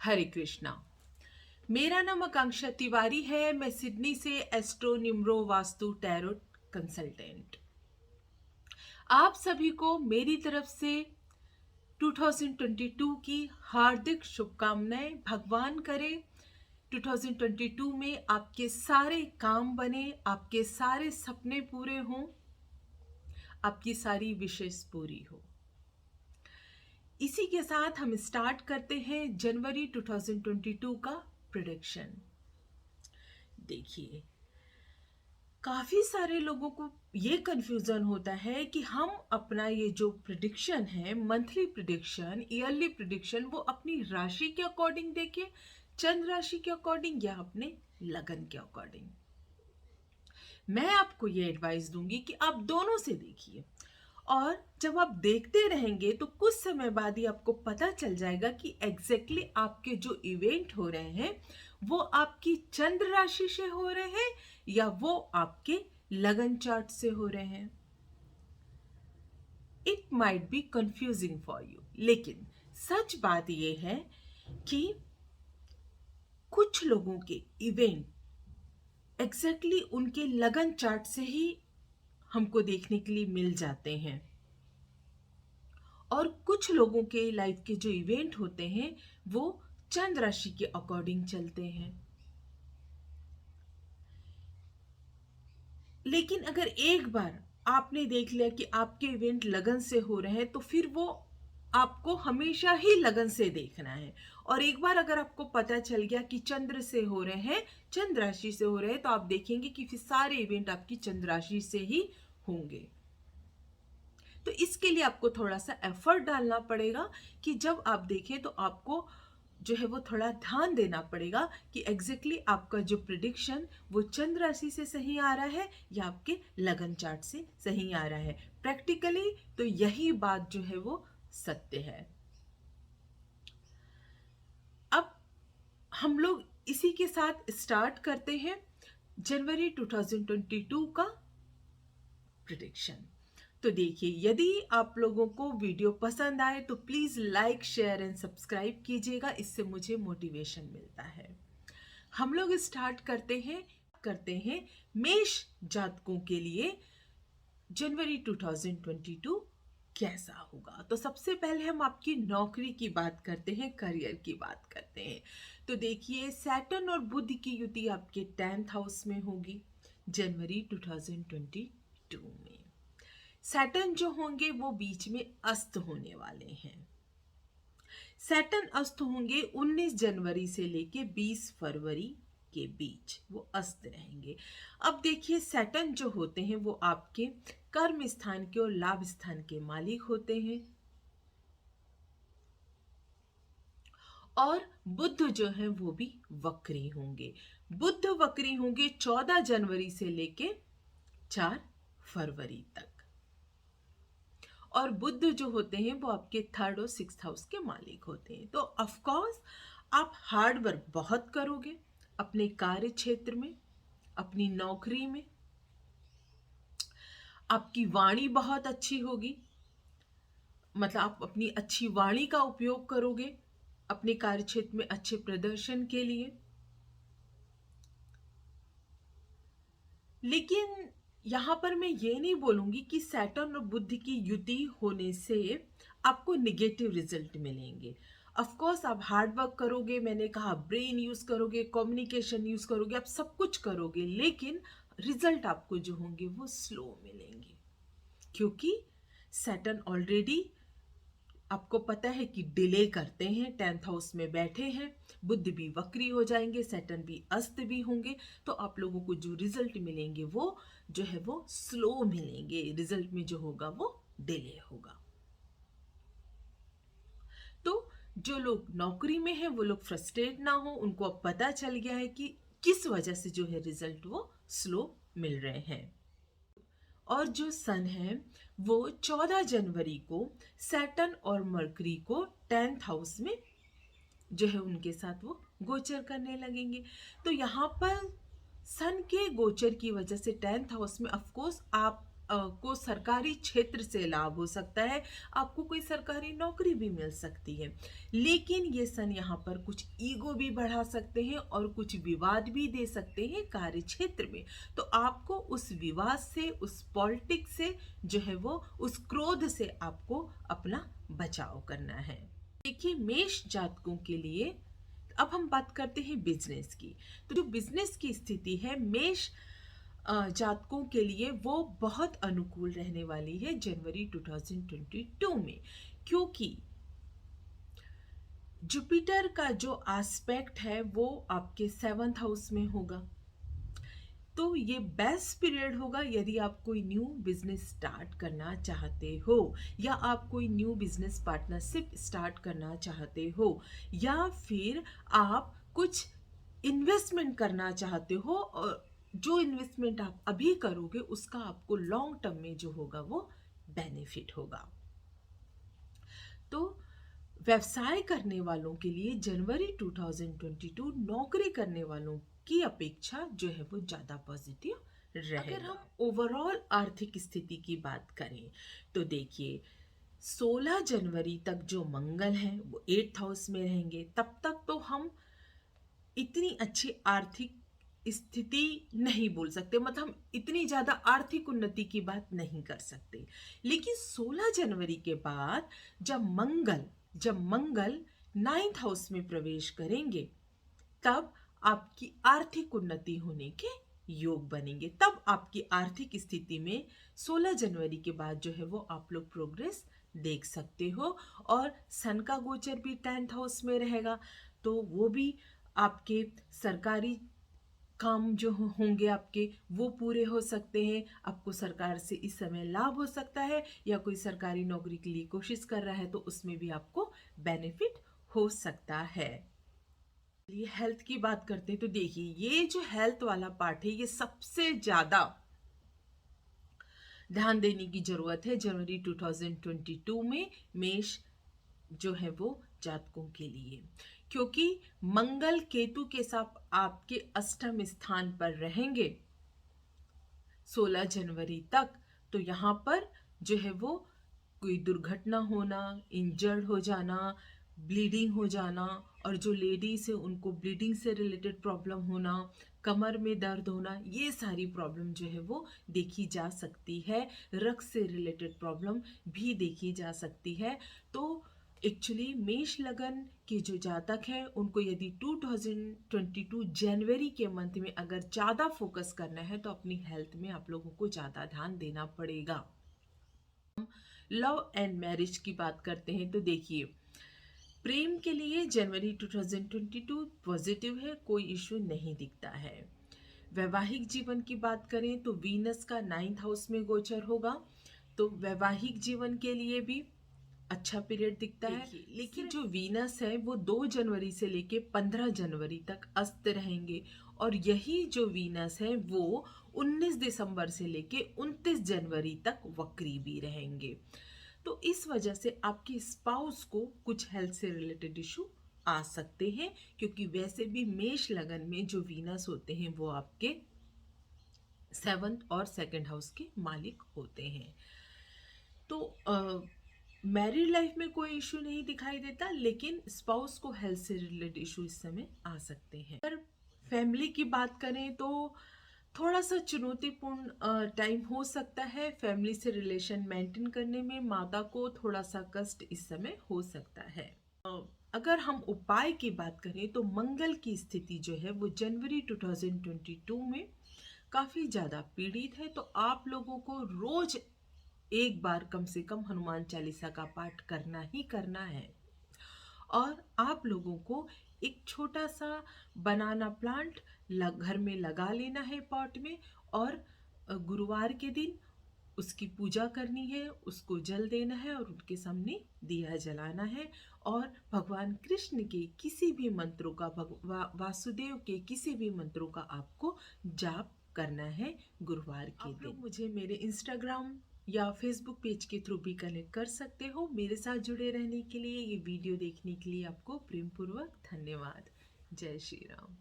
हरे कृष्णा। मेरा नाम आकांक्षा तिवारी है। मैं सिडनी से astro numero vastu tarot consultant. आप सभी को मेरी तरफ से 2022 की हार्दिक शुभकामनाएं। भगवान करे 2022 में आपके सारे काम बने, आपके सारे सपने पूरे हों, आपकी सारी विशेष पूरी हो। इसी के साथ हम स्टार्ट करते हैं जनवरी 2022 का प्रेडिक्शन। देखिए, काफ़ी सारे लोगों को ये कन्फ्यूज़न होता है कि हम अपना ये जो प्रिडिक्शन है, मंथली प्रिडिक्शन, ईयरली प्रिडिक्शन, वो अपनी राशि के अकॉर्डिंग देखें, चंद्र राशि के अकॉर्डिंग, या अपने लगन के अकॉर्डिंग। मैं आपको ये एडवाइस दूंगी कि आप दोनों से देखिए, और जब आप देखते रहेंगे तो कुछ समय बाद ही आपको पता चल जाएगा कि एग्जैक्टली आपके जो इवेंट हो रहे हैं वो आपकी चंद्र राशि से हो रहे हैं या वो आपके लगन चार्ट से हो रहे हैं। It might be confusing for you, लेकिन सच बात यह है कि कुछ लोगों के इवेंट एग्जैक्टली उनके लगन चार्ट से ही हमको देखने के लिए मिल जाते हैं, और कुछ लोगों के लाइफ के जो इवेंट होते हैं वो चंद्र राशि के अकॉर्डिंग चलते हैं। लेकिन अगर एक बार आपने देख लिया कि आपके इवेंट लगन से हो रहे हैं तो फिर वो आपको हमेशा ही लगन से देखना है। और एक बार अगर आपको पता चल गया कि चंद्र से हो रहे हैं, चंद्र राशि से हो रहे हैं, तो आप देखेंगे कि फिर सारे इवेंट आपकी चंद्र राशि से ही होंगे। तो इसके लिए आपको थोड़ा सा एफर्ट डालना पड़ेगा कि जब आप देखें तो आपको जो है वो थोड़ा ध्यान देना पड़ेगा कि एग्जैक्टली आपका जो प्रिडिक्शन वो चंद्र राशि से सही आ रहा है या आपके लगन चार्ट से सही आ रहा है। प्रैक्टिकली तो यही बात जो है वो सत्य है। अब हम लोग इसी के साथ स्टार्ट करते हैं जनवरी 2022 का प्रिडिक्शन। तो देखिए, यदि आप लोगों को वीडियो पसंद आए तो please like, share and subscribe कीजिएगा, इससे मुझे मोटिवेशन मिलता है। हम लोग स्टार्ट करते हैं मेष जातकों के लिए जनवरी 2022 कैसा होगा। तो सबसे पहले हम आपकी नौकरी की बात करते हैं, करियर की बात करते हैं। तो देखिए, सैटर्न और बुध की युति आपके 10th हाउस में होगी जनवरी 2022 में। सैटर्न जो होंगे वो बीच में अस्त होने वाले हैं। सैटर्न अस्त होंगे 19 जनवरी से लेके 20 फरवरी के बीच वो अस्त रहेंगे। अब देखिए, सैटर्न जो होते हैं वो आपके कर्म स्थान के और लाभ स्थान के मालिक होते हैं, और बुध जो है वो भी वक्री होंगे। बुध वक्री होंगे 14 जनवरी से लेके 4 फरवरी तक। और बुध जो होते हैं वो आपके 3rd और 6th हाउस के मालिक होते हैं। तो ऑफ कोर्स आप हार्ड वर्क बहुत करोगे अपने कार्य क्षेत्र में, अपनी नौकरी में। आपकी वाणी बहुत अच्छी होगी, मतलब आप अपनी अच्छी वाणी का उपयोग करोगे अपने कार्य क्षेत्र में अच्छे प्रदर्शन के लिए। लेकिन यहाँ पर मैं ये नहीं बोलूँगी कि सैटर्न और बुध की युति होने से आपको निगेटिव रिजल्ट मिलेंगे। ऑफ कोर्स आप हार्ड वर्क करोगे, मैंने कहा ब्रेन यूज करोगे, कम्युनिकेशन यूज करोगे, आप सब कुछ करोगे, लेकिन रिजल्ट आपको जो होंगे वो स्लो मिलेंगे, क्योंकि सैटर्न ऑलरेडी आपको पता है कि डिले करते हैं, 10th हाउस में बैठे हैं, बुध भी वक्री हो जाएंगे, सैटर्न भी अस्त भी होंगे। तो आप लोगों को जो रिजल्ट मिलेंगे वो जो है वो स्लो मिलेंगे, रिजल्ट में जो होगा वो डिले होगा। तो जो लोग नौकरी में हैं वो लोग फ्रस्ट्रेट ना हो, उनको अब पता चल गया है कि किस वजह से जो है रिजल्ट वो स्लो मिल रहे हैं। और जो सन है वो 14 जनवरी को सैटर्न और मरकरी को 10th हाउस में जो है उनके साथ वो गोचर करने लगेंगे। तो यहाँ पर सन के गोचर की वजह से 10th हाउस में ऑफ कोर्स आप को सरकारी क्षेत्र से लाभ हो सकता है, आपको कोई सरकारी नौकरी भी मिल सकती है। लेकिन ये सन यहाँ पर कुछ ईगो भी बढ़ा सकते हैं और कुछ विवाद भी दे सकते हैं कार्य क्षेत्र में। तो आपको उस विवाद से, उस पॉलिटिक्स से जो है वो, उस क्रोध से आपको अपना बचाव करना है। देखिए, मेष जातकों के लिए अब हम बात करते हैं बिजनेस की। तो जो बिजनेस की स्थिति है मेष जातकों के लिए वो बहुत अनुकूल रहने वाली है जनवरी 2022 में, क्योंकि जुपिटर का जो एस्पेक्ट है वो आपके 7th हाउस में होगा। तो ये बेस्ट पीरियड होगा यदि आप कोई न्यू बिजनेस स्टार्ट करना चाहते हो, या आप कोई न्यू बिजनेस पार्टनरशिप स्टार्ट करना चाहते हो, या फिर आप कुछ इन्वेस्टमेंट करना चाहते हो और जो इन्वेस्टमेंट आप अभी करोगे उसका आपको लॉन्ग टर्म में जो होगा वो बेनिफिट होगा। तो व्यवसाय करने वालों के लिए जनवरी 2022 नौकरी करने वालों की अपेक्षा जो है वो ज़्यादा पॉजिटिव रहेगा। अगर हम ओवरऑल आर्थिक स्थिति की बात करें तो देखिए, 16 जनवरी तक जो मंगल है वो 8th हाउस में रहेंगे। तब तक तो हम इतनी अच्छी आर्थिक स्थिति नहीं बोल सकते, मतलब हम इतनी ज़्यादा आर्थिक उन्नति की बात नहीं कर सकते। लेकिन 16 जनवरी के बाद जब मंगल 9th हाउस में प्रवेश करेंगे तब आपकी आर्थिक उन्नति होने के योग बनेंगे। तब आपकी आर्थिक स्थिति में 16 जनवरी के बाद जो है वो आप लोग प्रोग्रेस देख सकते हो। और सन का गोचर भी 10th हाउस में रहेगा, तो वो भी आपके सरकारी काम जो होंगे आपके वो पूरे हो सकते हैं। आपको सरकार से इस समय लाभ हो सकता है, या कोई सरकारी नौकरी के लिए कोशिश कर रहा है तो उसमें भी आपको बेनिफिट हो सकता है। ये हेल्थ की बात करते हैं तो देखिए, ये जो हेल्थ वाला पार्ट है ये सबसे ज्यादा ध्यान देने की जरूरत है जनवरी 2022 में मेष जो है वो जातकों के लिए, क्योंकि मंगल केतु के साथ आपके अष्टम स्थान पर रहेंगे 16 जनवरी तक। तो यहाँ पर जो है वो कोई दुर्घटना होना, इंजर्ड हो जाना, ब्लीडिंग हो जाना, और जो लेडीज है उनको ब्लीडिंग से रिलेटेड प्रॉब्लम होना, कमर में दर्द होना, ये सारी प्रॉब्लम जो है वो देखी जा सकती है। रक्त से रिलेटेड प्रॉब्लम भी देखी जा सकती है। तो एक्चुअली मेष लगन के जो जातक हैं उनको यदि 2022 जनवरी के मंथ में अगर ज़्यादा फोकस करना है तो अपनी हेल्थ में आप लोगों को ज़्यादा ध्यान देना पड़ेगा। लव एंड मैरिज की बात करते हैं तो देखिए, प्रेम के लिए जनवरी 2022 पॉजिटिव है, कोई इश्यू नहीं दिखता है। वैवाहिक जीवन की बात करें तो वीनस का 9th हाउस में गोचर होगा, तो वैवाहिक जीवन के लिए भी अच्छा पीरियड दिखता है। लेकिन जो वीनस है वो 2 जनवरी से लेके 15 जनवरी तक अस्त रहेंगे, और यही जो वीनस है वो 19 दिसंबर से लेके 29 जनवरी तक वक्री भी रहेंगे। तो इस वजह से आपके स्पाउस को कुछ हेल्थ से रिलेटेड इशू आ सकते हैं, क्योंकि वैसे भी मेष लगन में जो वीनस होते हैं वो आपके 7th और 2nd हाउस के मालिक होते हैं। तो मैरिड लाइफ में कोई इशू नहीं दिखाई देता, लेकिन स्पाउस को हेल्थ से रिलेटेड इशू इस समय आ सकते हैं। अगर फैमिली की बात करें तो थोड़ा सा चुनौतीपूर्ण टाइम हो सकता है। फैमिली से रिलेशन मेंटेन करने में माता को थोड़ा सा कष्ट इस समय हो सकता है। अगर हम उपाय की बात करें तो मंगल की स्थिति जो है वो जनवरी 2022 में काफ़ी ज़्यादा पीड़ित है, तो आप लोगों को रोज एक बार कम से कम हनुमान चालीसा का पाठ करना ही करना है। और आप लोगों को एक छोटा सा बनाना प्लांट घर में लगा लेना है पॉट में, और गुरुवार के दिन उसकी पूजा करनी है, उसको जल देना है और उनके सामने दिया जलाना है। और भगवान कृष्ण के किसी भी मंत्रों का, वासुदेव के किसी भी मंत्रों का आपको जाप करना है गुरुवार के दिन। आप मुझे मेरे इंस्टाग्राम या फेसबुक पेज के थ्रू भी कनेक्ट कर सकते हो। मेरे साथ जुड़े रहने के लिए, ये वीडियो देखने के लिए आपको प्रेम पूर्वक धन्यवाद। जय श्री राम।